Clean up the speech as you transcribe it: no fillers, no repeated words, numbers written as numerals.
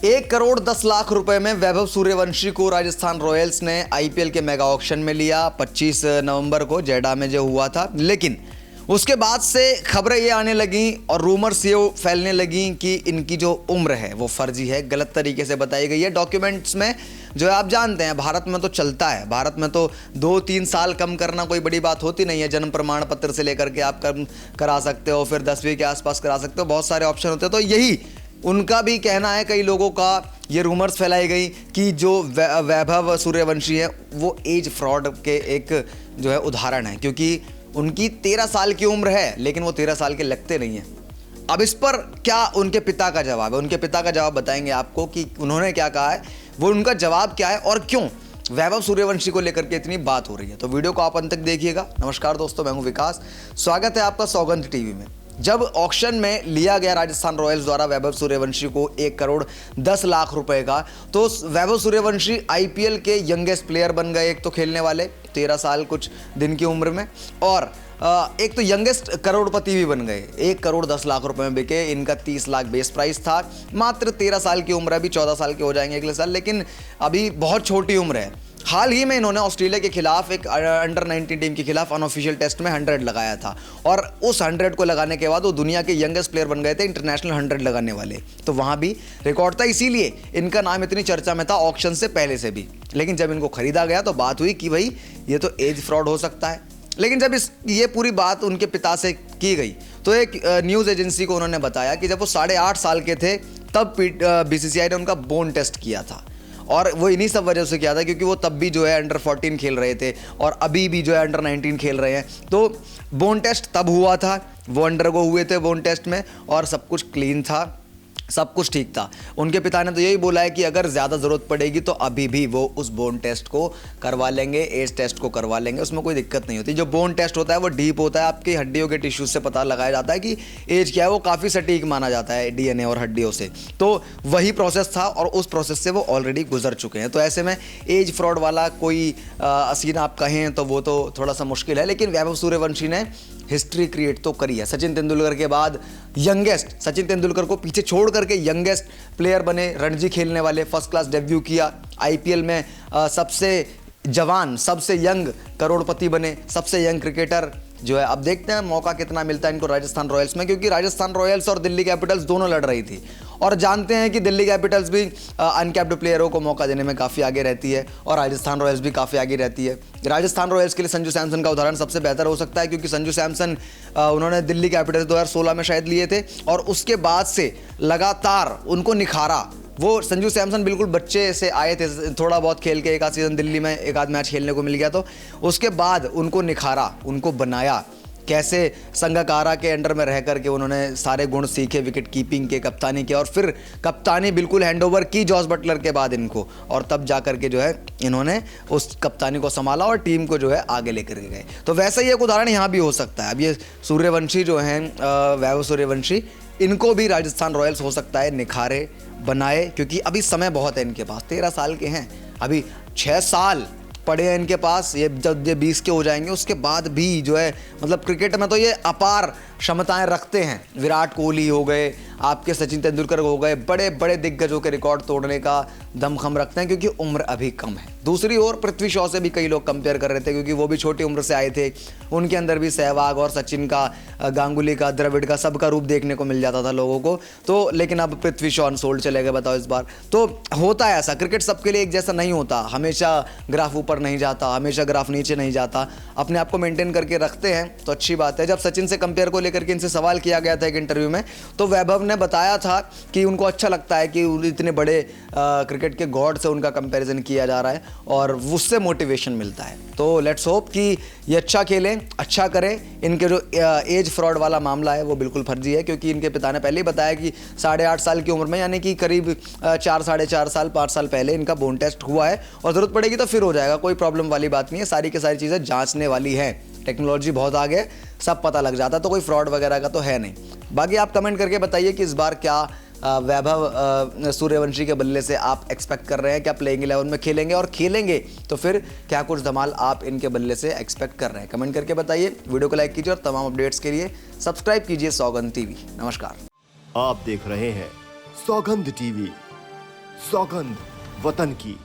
1 करोड़ 10 लाख रुपए में वैभव सूर्यवंशी को राजस्थान रॉयल्स ने आईपीएल के मेगा ऑक्शन में लिया 25 नवंबर को जेडा में जो हुआ था। लेकिन उसके बाद से खबरें ये आने लगी और रूमर्स ये फैलने लगी कि इनकी जो उम्र है वो फर्जी है, गलत तरीके से बताई गई है डॉक्यूमेंट्स में। जो है आप जानते हैं भारत में तो चलता है, भारत में तो 2-3 साल कम करना कोई बड़ी बात होती नहीं है। जन्म प्रमाण पत्र से लेकर के आप कम करा सकते हो, फिर 10वीं के आसपास करा सकते हो, बहुत सारे ऑप्शन होते हैं। तो यही उनका भी कहना है, कई लोगों का ये रूमर्स फैलाई गई कि जो वैभव सूर्यवंशी है वो एज फ्रॉड के एक जो है उदाहरण है, क्योंकि उनकी 13 साल की उम्र है लेकिन वो 13 साल के लगते नहीं हैं। अब इस पर क्या उनके पिता का जवाब है, उनके पिता का जवाब बताएंगे आपको कि उन्होंने क्या कहा है, वो उनका जवाब क्या है और क्यों वैभव सूर्यवंशी को लेकर के इतनी बात हो रही है। तो वीडियो को आप अंत तक देखिएगा। नमस्कार दोस्तों, मैं हूं विकास, स्वागत है आपका सौगंध टीवी में। जब ऑक्शन में लिया गया राजस्थान रॉयल्स द्वारा वैभव सूर्यवंशी को 1 करोड़ 10 लाख रुपए का, तो वैभव सूर्यवंशी आईपीएल के यंगेस्ट प्लेयर बन गए। एक तो खेलने वाले 13 साल कुछ दिन की उम्र में, और एक तो यंगेस्ट करोड़पति भी बन गए। 1 करोड़ 10 लाख रुपए में बिके। इनका 30 लाख बेस प्राइस था। मात्र 13 साल की उम्र है, अभी 14 साल के हो जाएंगे अगले साल, लेकिन अभी बहुत छोटी उम्र है। हाल ही में इन्होंने ऑस्ट्रेलिया के खिलाफ एक अंडर 19 टीम के खिलाफ अनऑफिशियल टेस्ट में 100 लगाया था, और उस 100 को लगाने के बाद वो दुनिया के यंगेस्ट प्लेयर बन गए थे, इंटरनेशनल 100 लगाने वाले। तो वहाँ भी रिकॉर्ड था, इसीलिए इनका नाम इतनी चर्चा में था ऑक्शन से पहले से भी। लेकिन जब इनको खरीदा गया तो बात हुई कि भाई ये तो एज फ्रॉड हो सकता है। लेकिन जब ये पूरी बात उनके पिता से की गई तो एक न्यूज़ एजेंसी को उन्होंने बताया कि जब वो 8.5 साल के थे तब बीसीसीआई ने उनका बोन टेस्ट किया था, और वो इन्हीं सब वजह से किया था क्योंकि वो तब भी जो है अंडर 14 खेल रहे थे और अभी भी जो है अंडर 19 खेल रहे हैं। तो बोन टेस्ट तब हुआ था, वो अंडरगो हुए थे बोन टेस्ट में, और सब कुछ क्लीन था, सब कुछ ठीक था। उनके पिता ने तो यही बोला है कि अगर ज़्यादा ज़रूरत पड़ेगी तो अभी भी वो उस बोन टेस्ट को करवा लेंगे, एज टेस्ट को करवा लेंगे, उसमें कोई दिक्कत नहीं होती। जो बोन टेस्ट होता है वो डीप होता है, आपकी हड्डियों के टिश्यूज से पता लगाया जाता है कि एज क्या है, वो काफ़ी सटीक माना जाता है डीएनए और हड्डियों से। तो वही प्रोसेस था और उस प्रोसेस से वो ऑलरेडी गुजर चुके हैं। तो ऐसे में एज फ्रॉड वाला कोई सीन आप कहें तो वो तो थोड़ा सा मुश्किल है। लेकिन वैभव सूर्यवंशी ने हिस्ट्री क्रिएट तो करी है। सचिन तेंदुलकर के बाद यंगेस्ट, सचिन तेंदुलकर को पीछे छोड़ करके यंगेस्ट प्लेयर बने, रणजी खेलने वाले, फर्स्ट क्लास डेब्यू किया आईपीएल में, सबसे जवान, सबसे यंग करोड़पति बने, सबसे यंग क्रिकेटर जो है। अब देखते हैं मौका कितना मिलता है इनको राजस्थान रॉयल्स में, क्योंकि राजस्थान रॉयल्स और दिल्ली कैपिटल्स दोनों लड़ रही थी, और जानते हैं कि दिल्ली कैपिटल्स भी अनकैप्ड प्लेयरों को मौका देने में काफ़ी आगे रहती है और राजस्थान रॉयल्स भी काफ़ी आगे रहती है। राजस्थान रॉयल्स के लिए संजू सैमसन का उदाहरण सबसे बेहतर हो सकता है, क्योंकि संजू सैमसन उन्होंने दिल्ली कैपिटल्स 2016 में शायद लिए थे, और उसके बाद से लगातार उनको निखारा। वो संजू सैमसन बिल्कुल बच्चे से आए थे, थोड़ा बहुत खेल के एक आध सीज़न दिल्ली में एक आध मैच खेलने को मिल गया, तो उसके बाद उनको निखारा, उनको बनाया, कैसे संगकारा के अंडर में रह करके उन्होंने सारे गुण सीखे, विकेट कीपिंग के, कप्तानी के, और फिर कप्तानी बिल्कुल हैंडओवर की जॉस बटलर के बाद इनको, और तब जा करके जो है इन्होंने उस कप्तानी को संभाला और टीम को जो है आगे लेकर के गए। तो वैसा ही एक उदाहरण यहाँ भी हो सकता है। अब ये सूर्यवंशी जो हैं, वैभव सूर्यवंशी, इनको भी राजस्थान रॉयल्स हो सकता है निखारे, बनाए, क्योंकि अभी समय बहुत है इनके पास। 13 साल के हैं, अभी 6 साल पड़े हैं इनके पास। ये जब ये 20 के हो जाएंगे उसके बाद भी जो है, मतलब क्रिकेट में तो ये अपार क्षमताएं रखते हैं। विराट कोहली हो गए, आपके सचिन तेंदुलकर हो गए, बड़े बड़े दिग्गजों के रिकॉर्ड तोड़ने का दमखम रखते हैं, क्योंकि उम्र अभी कम है। दूसरी ओर पृथ्वी शॉ से भी कई लोग कंपेयर कर रहे थे, क्योंकि वो भी छोटी उम्र से आए थे, उनके अंदर भी सहवाग और सचिन का, गांगुली का, द्रविड़ का, सबका रूप देखने को मिल जाता था लोगों को। तो लेकिन अब पृथ्वी शॉ अनसोल्ड चले गए, बताओ इस बार। तो होता है ऐसा, क्रिकेट सबके लिए एक जैसा नहीं होता, हमेशा ग्राफ ऊपर नहीं जाता, हमेशा ग्राफ नीचे नहीं जाता, अपने आप को मेंटेन करके रखते हैं तो अच्छी बात है। जब सचिन से कंपेयर को लेकर के इनसे सवाल किया गया था एक इंटरव्यू में, तो वैभव ने बताया था कि उनको अच्छा लगता है कि इतने बड़े क्रिकेट के गॉड से उनका कंपैरिजन किया जा रहा है और उससे मोटिवेशन मिलता है। तो लेट्स होप कि ये अच्छा खेलें, अच्छा करें। इनके जो एज फ्रॉड वाला मामला है वो बिल्कुल फर्जी है, क्योंकि इनके पिता ने पहले ही बताया कि 8.5 साल की उम्र में, यानी कि करीब 4 साढ़े 4 साल 5 साल पहले इनका बोन टेस्ट हुआ है, और ज़रूरत पड़ेगी तो फिर हो जाएगा, कोई प्रॉब्लम वाली बात नहीं है। सारी की सारी चीज़ें जांचने वाली है, टेक्नोलॉजी बहुत आगे, सब पता लग जाता है, तो कोई फ्रॉड वगैरह का तो है नहीं। बाकी आप कमेंट करके बताइए कि इस बार क्या वैभव सूर्यवंशी के बल्ले से आप एक्सपेक्ट कर रहे हैं, क्या प्लेइंग 11 में खेलेंगे, और खेलेंगे तो फिर क्या कुछ धमाल आप इनके बल्ले से एक्सपेक्ट कर रहे हैं, कमेंट करके बताइए। वीडियो को लाइक कीजिए और तमाम अपडेट्स के लिए सब्सक्राइब कीजिए सौगंध टीवी। नमस्कार। आप देख रहे हैं सौगंध टीवी। सौगंध वतन की।